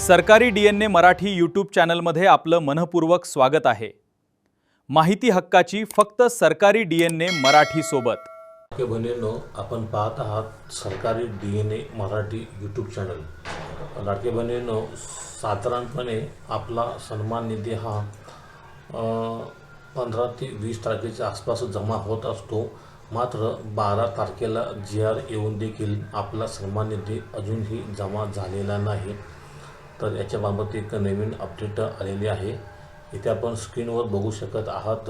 सरकारी DNA Marathi YouTube चॅनलमध्ये आपलं मनपूर्वक स्वागत आहे। माहिती हक्काची फक्त सरकारी डीएनए मराठी सोबत। के बहिणींनो, आपण पाहत आहात सरकारी डीएनए मराठी यूट्यूब चॅनल। लाडके बहिणींनो, साधारणपणे आपला सन्मान निधी हा 15 ते 20 तारखेच्या आसपास जमा होत असतो। मात्र 12 तारखेला GR येऊन देखील आपला सन्मान निधी अजूनही जमा झालेला नाही। तर याच्याबाबत एक नवीन अपडेट आलेली आहे। इथे आपण स्क्रीनवर बघू शकत आहात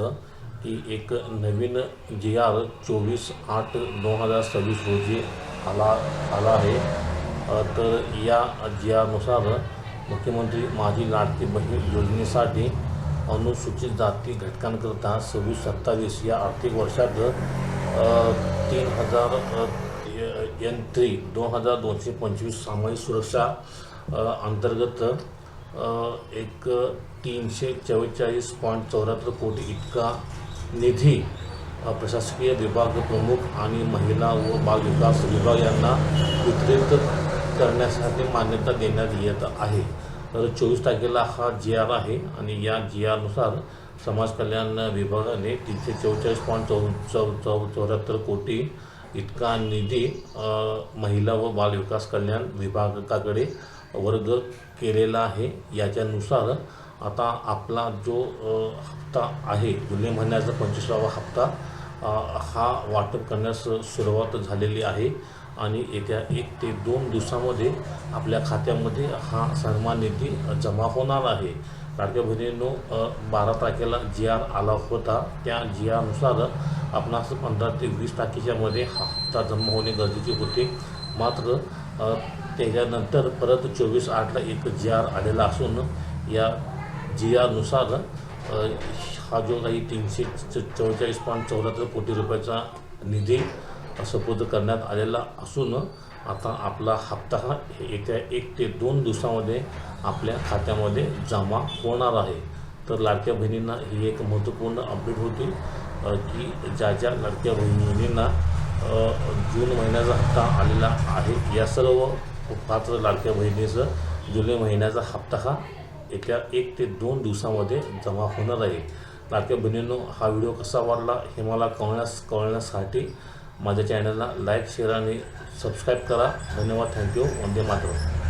की एक नवीन GR 24/8/2026 रोजी आला आहे। तर या GR नुसार मुख्यमंत्री माझी लाडकी बहीण योजनेसाठी अनुसूचित जाती घटकांकरता 26-27 या आर्थिक वर्षात 3000 N3 2225 सामाजिक सुरक्षा अंतर्गत एक 344.74 कोटी इतका निधी प्रशासकीय विभाग प्रमुख आणि महिला व बाल विकास विभाग यांना वितरित करण्यासाठी मान्यता देण्यात येत आहे। तर 24 तारखेला हा GR आहे आणि या GR नुसार समाज कल्याण विभागाने 344.74 कोटी इतका निधी महिला व बाल विकास कल्याण विभागाकडे वर्ग केलेला आहे। याच्यानुसार आता आपला जो हप्ता आहे, जुलै महिन्याचा 25वा हप्ता हा वाटप करण्यास सुरुवात झालेली आहे आणि येत्या 1 ते 2 दिवसामध्ये आपल्या खात्यामध्ये हा सन्मान निधी जमा होणार आहे। लाडक्या बहिणींनो, 12 तारखेला GR आला होता। त्या GR नुसार आपणास 15 ते 20 तारखेच्या मध्ये हा हप्ता जमा होणे गरजेचे होते। मात्र त्याच्यानंतर परत 24/8ला एक GR आलेला असून या GR नुसार हा जो काही 344.74 कोटी रुपयाचा निधी सुपूर्द करण्यात आलेला असून आता आपला हप्ता हा येत्या 1 ते 2 दिवसामध्ये आपल्या खात्यामध्ये जमा होणार आहे। तर लाडक्या बहिणींना ही एक महत्त्वपूर्ण अपडेट होती की ज्या लाडक्या बहिणींना जून महिन्याचा हप्ता आलेला आहे, या सर्व पात्र लाडक्या बहिणीचं जुलै महिन्याचा हप्ता हा येत्या 1 ते 2 दिवसामध्ये जमा होणार आहे। लाडक्या बहिणींनो, हा व्हिडिओ कसा वाटला हे मला कळण्यासाठी माझ्या चॅनलला लाईक, शेअर आणि सबस्क्राईब करा। धन्यवाद। थँक्यू। वंदे मातरम।